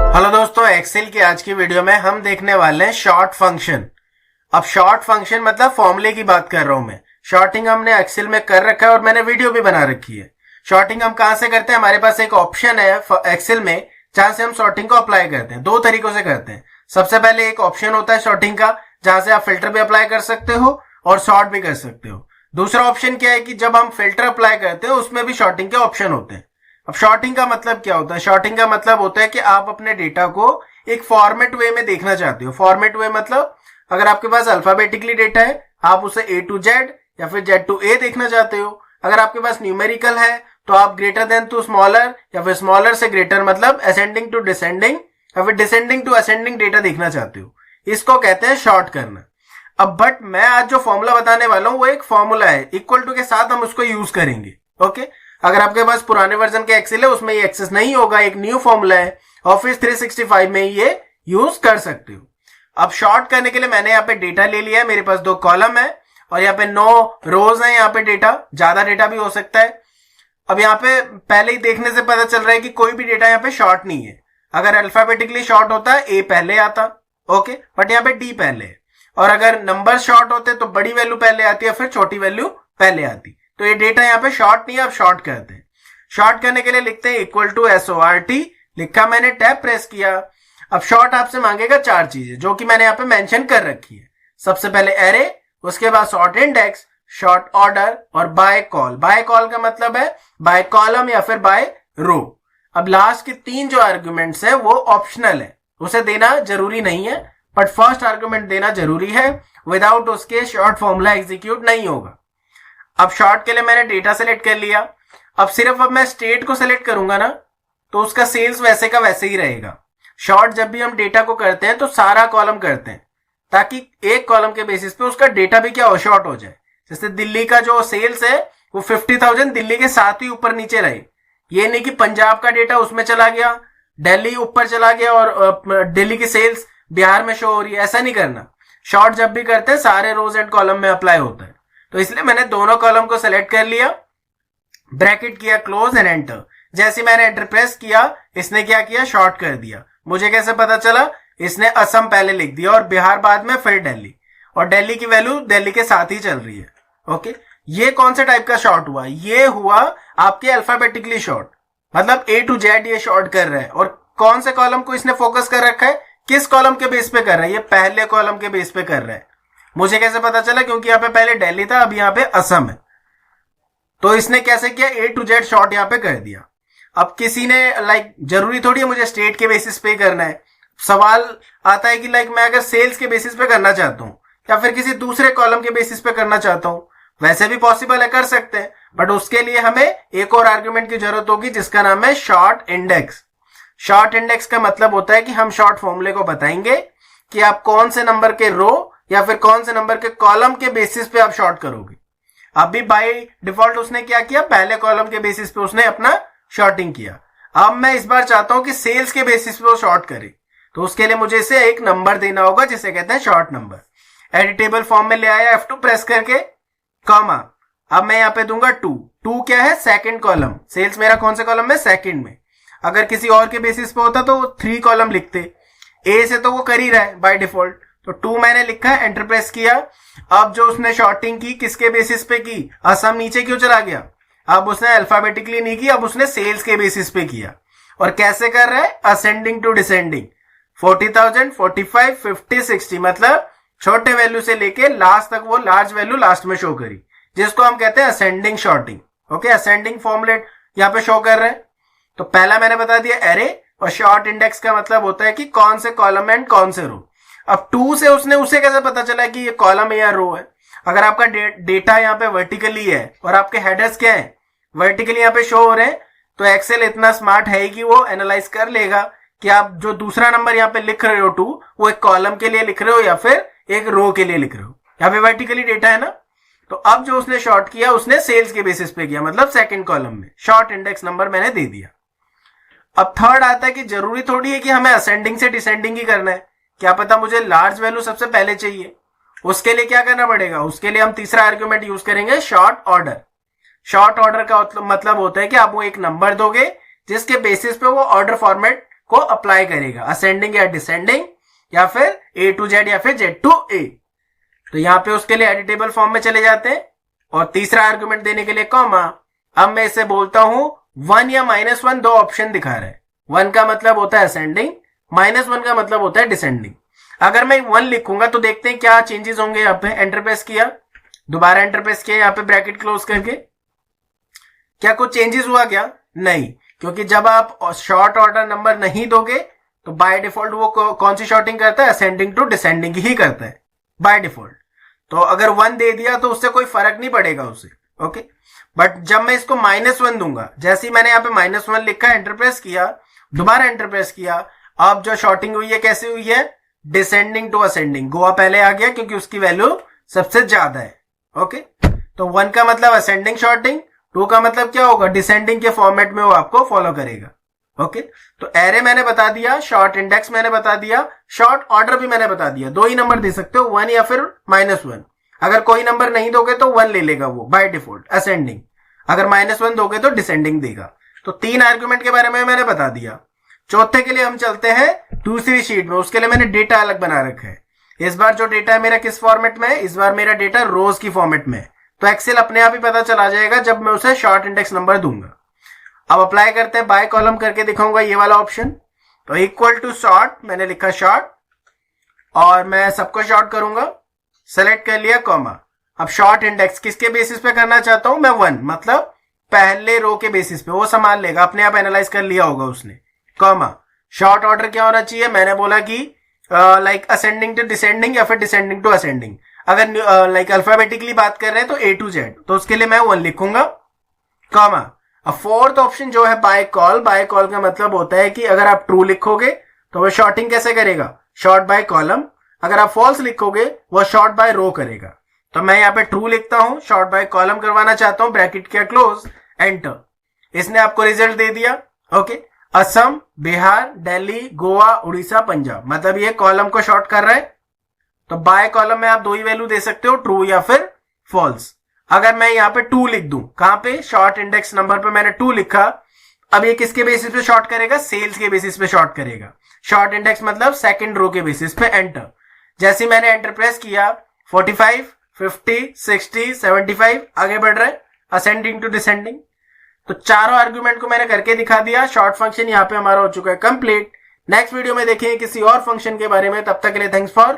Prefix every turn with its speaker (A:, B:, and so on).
A: Hello दोस्तों, Excel की आज की वीडियो में हम देखने वाले हैं शॉर्ट फंक्शन। अब शॉर्ट फंक्शन मतलब फॉर्मूले की बात कर रहा हूं मैं। शॉर्टिंग हमने एक्सेल में कर रखा है और मैंने वीडियो भी बना रखी है। शॉर्टिंग हम कहां से करते हैं? हमारे पास एक ऑप्शन है एक्सेल में जहां से हम शॉर्टिंग को अप्लाई करते हैं। दो तरीकों से करते हैं। सबसे पहले एक ऑप्शन होता है शॉर्टिंग का, जहां से आप फिल्टर भी अप्लाई कर सकते हो और सॉर्ट भी कर सकते हो। दूसरा ऑप्शन क्या है कि जब हम फिल्टर अप्लाई करते हैं उसमें भी शॉर्टिंग के ऑप्शन होते हैं। अब शॉर्टिंग का मतलब क्या होता है? शॉर्टिंग का मतलब होता है कि आप अपने डेटा को एक फॉर्मेट वे में देखना चाहते हो। फॉर्मेट वे मतलब अगर आपके पास अल्फाबेटिकली डेटा है, आप उसे A to Z या फिर Z to A देखना चाहते हो। अगर आपके पास न्यूमेरिकल है तो आप ग्रेटर देन टू स्मॉलर या फिर स्मॉलर से ग्रेटर मतलब असेंडिंग टू डिसेंडिंग या फिर डिसेंडिंग टू असेंडिंग डेटा देखना चाहते हो। इसको कहते हैं शॉर्ट करना। अब बट मैं आज जो फॉर्मूला बताने वाला हूं वो एक फॉर्मूला है, इक्वल टू के साथ हम उसको यूज करेंगे। ओके, अगर आपके पास पुराने वर्जन के एक्सेल है उसमें ये एक्सेस नहीं होगा, एक न्यू फॉर्मूला है, ऑफिस 365 में ये यूज कर सकते हो। अब शॉर्ट करने के लिए मैंने यहाँ पे डेटा ले लिया है। मेरे पास 2 कॉलम है और यहाँ पे 9 रोज है। यहाँ पे डेटा, ज्यादा डेटा भी हो सकता है। अब यहाँ पे पहले ही देखने से पता चल रहा है कि कोई भी डेटा यहाँ पे शॉर्ट नहीं है। अगर अल्फाबेटिकली शॉर्ट होता है A पहले आता, ओके, बट यहाँ पे D पहले है। और अगर नंबर शॉर्ट होते तो बड़ी वैल्यू पहले आती है, फिर छोटी वैल्यू पहले आती। तो ये डेटा यहाँ पे शॉर्ट नहीं है। अब शॉर्ट करते हैं। शॉर्ट करने के लिए लिखते हैं इक्वल टू SORT, लिखा मैंने, टैब प्रेस किया। अब शॉर्ट आपसे मांगेगा 4 चीजें जो कि मैंने यहाँ पे मेंशन कर रखी है। सबसे पहले एरे, उसके बाद शॉर्ट इंडेक्स, शॉर्ट ऑर्डर और बाय कॉल। बाय कॉल का मतलब है बाय कॉलम या फिर बाय रो। अब लास्ट के 3 जो आर्ग्यूमेंट्स है वो ऑप्शनल है, उसे देना जरूरी नहीं है, बट फर्स्ट आर्ग्यूमेंट देना जरूरी है। विदाउट उसके शॉर्ट फॉर्मूला एग्जीक्यूट नहीं होगा। अब शॉर्ट के लिए मैंने डेटा सेलेक्ट कर लिया। अब मैं स्टेट को सेलेक्ट करूंगा ना, तो उसका सेल्स वैसे का वैसे ही रहेगा। शॉर्ट जब भी हम डेटा को करते हैं तो सारा कॉलम करते हैं ताकि एक कॉलम के बेसिस पे उसका डेटा भी क्या हो, शॉर्ट हो जाए। जैसे दिल्ली का जो सेल्स है वो 50,000 दिल्ली के साथ ही ऊपर नीचे रहे। ये नहीं कि पंजाब का डेटा उसमें चला गया, दिल्ली ऊपर चला गया और दिल्ली की सेल्स बिहार में शो हो रही है। ऐसा नहीं करना। शॉर्ट जब भी करते हैं सारे रोज एंड कॉलम में अप्लाई होता है। तो इसलिए मैंने दोनों कॉलम को सेलेक्ट कर लिया, ब्रैकेट किया, क्लोज एंड एंटर। जैसे मैंने एंटर प्रेस किया, इसने क्या किया, शॉर्ट कर दिया। मुझे कैसे पता चला? इसने असम पहले लिख दिया और बिहार बाद में, फिर दिल्ली, और दिल्ली की वैल्यू दिल्ली के साथ ही चल रही है। ओके, ये कौन से टाइप का शॉर्ट हुआ? ये हुआ आपके अल्फाबेटिकली शॉर्ट, मतलब A to Z ये शॉर्ट कर रहा है। और कौन से कॉलम को इसने फोकस कर रखा है, किस कॉलम के बेस पे कर रहा है? ये पहले कॉलम के बेस पे कर रहा है। मुझे कैसे पता चला? क्योंकि यहाँ पे पहले दिल्ली था, अब यहाँ पे असम है। तो इसने कैसे किया, A to Z शॉर्ट यहाँ पे कर दिया। अब किसी ने जरूरी थोड़ी है मुझे स्टेट के बेसिस पे करना है। सवाल आता है कि मैं अगर सेल्स के बेसिस पे करना चाहता हूँ या फिर किसी दूसरे कॉलम के बेसिस पे करना चाहता हूँ, वैसे भी पॉसिबल है, कर सकते हैं, बट उसके लिए हमें एक और आर्ग्यूमेंट की जरूरत होगी जिसका नाम है शॉर्ट इंडेक्स। शॉर्ट इंडेक्स का मतलब होता है कि हम शॉर्ट फॉर्मूले को बताएंगे कि आप कौन से नंबर के रो या फिर कौन से नंबर के कॉलम के बेसिस पे आप शॉर्ट करोगे। अभी बाय डिफॉल्ट उसने क्या किया, पहले कॉलम के बेसिस पे उसने अपना शॉर्टिंग किया। अब मैं इस बार चाहता हूं कि सेल्स के बेसिस पे वो शॉर्ट करे, तो उसके लिए मुझे इसे एक नंबर देना होगा जिसे कहते हैं शॉर्ट नंबर। एडिटेबल फॉर्म में ले आया, F2 प्रेस करके, कॉमा। अब मैं यहाँ पे दूंगा 2। 2 क्या है, सेकंड कॉलम। सेल्स मेरा कौन से कॉलम में, सेकंड में। अगर किसी और के बेसिस पे होता तो 3 कॉलम लिखते। A से तो वो कर ही रहा है बाय डिफॉल्ट, तो 2 मैंने लिखा है, एंटर प्रेस किया। अब जो उसने शॉर्टिंग की किसके बेसिस पे की, असम नीचे क्यों चला गया? अब उसने अल्फाबेटिकली नहीं की, अब उसने सेल्स के बेसिस पे किया। और कैसे कर रहा है, असेंडिंग टू डिसेंडिंग। 40,000, 45, 50, 60 मतलब छोटे वैल्यू से लेके लास्ट तक वो लार्ज वैल्यू लास्ट में शो करी, जिसको हम कहते हैं ascending sorting. Okay, ascending formulate यहाँ पे शो कर रहे हैं। तो पहला मैंने बता दिया एरे, और शॉर्ट इंडेक्स का मतलब होता है कि कौन से कॉलम एंड कौन से रो। अब 2 से उसे कैसे पता चला कि ये कॉलम है या रो है? अगर आपका डेटा यहाँ पे वर्टिकली है और आपके हेडर्स क्या है, वर्टिकली यहाँ पे शो हो रहे हैं, तो एक्सेल इतना स्मार्ट है कि वो एनालाइज कर लेगा कि आप जो दूसरा नंबर यहाँ पे लिख रहे हो 2, वो एक कॉलम के लिए लिख रहे हो या फिर एक रो के लिए लिख रहे हो। यहाँ पे वर्टिकली डेटा है ना। तो अब जो उसने शॉर्ट किया उसने सेल्स के बेसिस पे किया, मतलब सेकंड कॉलम में। शॉर्ट इंडेक्स नंबर मैंने दे दिया। अब थर्ड आता है कि जरूरी थोड़ी है कि हमें असेंडिंग से डिसेंडिंग ही करना है। क्या पता मुझे लार्ज वैल्यू सबसे पहले चाहिए, उसके लिए क्या करना पड़ेगा? उसके लिए हम तीसरा आर्ग्यूमेंट यूज करेंगे, शॉर्ट ऑर्डर। शॉर्ट ऑर्डर का मतलब होता है कि आप वो एक नंबर दोगे जिसके बेसिस पे वो ऑर्डर फॉर्मेट को अप्लाई करेगा, असेंडिंग या डिसेंडिंग, या फिर ए टू जेड या फिर जेड टू ए। तो यहां पे उसके लिए एडिटेबल फॉर्म में चले जाते हैं और तीसरा आर्गुमेंट देने के लिए कॉमा। अब मैं इसे बोलता हूं 1 या -1, दो ऑप्शन दिखा रहे हैं। 1 का मतलब होता है असेंडिंग, -1 का मतलब होता है डिसेंडिंग। अगर मैं 1 लिखूंगा तो देखते हैं क्या चेंजेस होंगे। यहाँ पे एंटर प्रेस किया, दोबारा एंटर प्रेस किया, यहाँ पे ब्रैकेट क्लोज करके, क्या कुछ चेंजेस हुआ क्या? नहीं, क्योंकि जब आप शॉर्ट ऑर्डर नंबर नहीं दोगे तो बाय डिफॉल्ट वो कौन सी शॉर्टिंग करता है? असेंडिंग टू डिसेंडिंग ही करता है बाय डिफॉल्ट। तो अगर 1 दे दिया तो उससे कोई फर्क नहीं पड़ेगा उसे, ओके। बट जब मैं इसको -1 दूंगा, जैसे ही मैंने यहाँ पे -1 लिखा, एंटर प्रेस किया, दोबारा एंटर प्रेस किया, अब जो शॉर्टिंग हुई है कैसे हुई है? Descending to ascending. गोवा पहले आ गया क्योंकि उसकी वैल्यू सबसे ज्यादा है, ओके। तो 1 का मतलब असेंडिंग शॉर्टिंग, 2 का मतलब क्या होगा? डिसेंडिंग के फॉर्मेट में वो आपको फॉलो करेगा, ओके। तो एरे मैंने बता दिया, शॉर्ट इंडेक्स मैंने बता दिया, शॉर्ट ऑर्डर भी मैंने बता दिया। 2 ही नंबर दे सकते हो, 1 या फिर -1। अगर कोई नंबर नहीं दोगे तो 1 ले लेगा वो बाय डिफॉल्ट, असेंडिंग। अगर -1 दोगे तो डिसेंडिंग देगा। तो 3 आर्गुमेंट के बारे में मैंने बता दिया। चौथे के लिए हम चलते हैं दूसरी शीट में, उसके लिए मैंने डेटा अलग बना रखा है। इस बार जो डेटा है मेरा किस फॉर्मेट में है? इस बार मेरा डेटा रोज की फॉर्मेट में है। तो एक्सेल अपने आप ही पता चला जाएगा जब मैं उसे शॉर्ट इंडेक्स नंबर दूंगा। अब अप्लाई करते हैं, बाय कॉलम करके दिखाऊंगा ये वाला ऑप्शन। तो इक्वल टू शॉर्ट, मैंने लिखा शॉर्ट और मैं सबको शॉर्ट करूंगा, सेलेक्ट कर लिया, कॉमा। अब शॉर्ट इंडेक्स किसके बेसिस पे करना चाहता हूं मैं? 1, मतलब पहले रो के बेसिस पे। वो संभाल लेगा, अपने आप एनालाइज कर लिया होगा उसने, कॉमा। शॉर्ट ऑर्डर क्या होना चाहिए? मैंने बोला कि लाइक असेंडिंग टू डिसेंडिंग या फिर डिसेंडिंग टू असेंडिंग। अगर लाइक अल्फाबेटिकली बात कर रहे हैं तो ए टू जेड, तो उसके लिए मैं 1 लिखूंगा, कॉमा। अब फोर्थ ऑप्शन जो है बाय कॉल, बाय कॉल का मतलब होता है कि अगर आप ट्रू लिखोगे तो वह शॉर्टिंग कैसे करेगा? Short by column. अगर आप फॉल्स लिखोगे वह शॉर्ट बाय रो करेगा। तो मैं यहाँ पे ट्रू लिखता हूं, शॉर्ट बाय कॉलम करवाना चाहता हूं, ब्रैकेट किया क्लोज, एंटर। इसने आपको रिजल्ट दे दिया, ओके। असम, बिहार, दिल्ली, गोवा, उड़ीसा, पंजाब, मतलब ये कॉलम को शॉर्ट कर रहा है। तो बाय कॉलम में आप 2 ही वैल्यू दे सकते हो, ट्रू या फिर फॉल्स। अगर मैं यहाँ पे 2 लिख दूं, कहां पे? शॉर्ट इंडेक्स नंबर पे मैंने 2 लिखा। अब ये किसके बेसिस पे शॉर्ट करेगा? सेल्स के बेसिस पे शॉर्ट करेगा। शॉर्ट इंडेक्स मतलब सेकंड रो के बेसिस पे, एंटर। जैसे मैंने एंटर प्रेस किया, 45, 50, 60, 75 आगे बढ़ रहा है, असेंडिंग टू डिसेंडिंग। तो चारों आर्गुमेंट को मैंने करके दिखा दिया। शॉर्ट फंक्शन यहाँ पे हमारा हो चुका है कंप्लीट। नेक्स्ट वीडियो में देखेंगे किसी और फंक्शन के बारे में। तब तक के लिए थैंक्स फॉर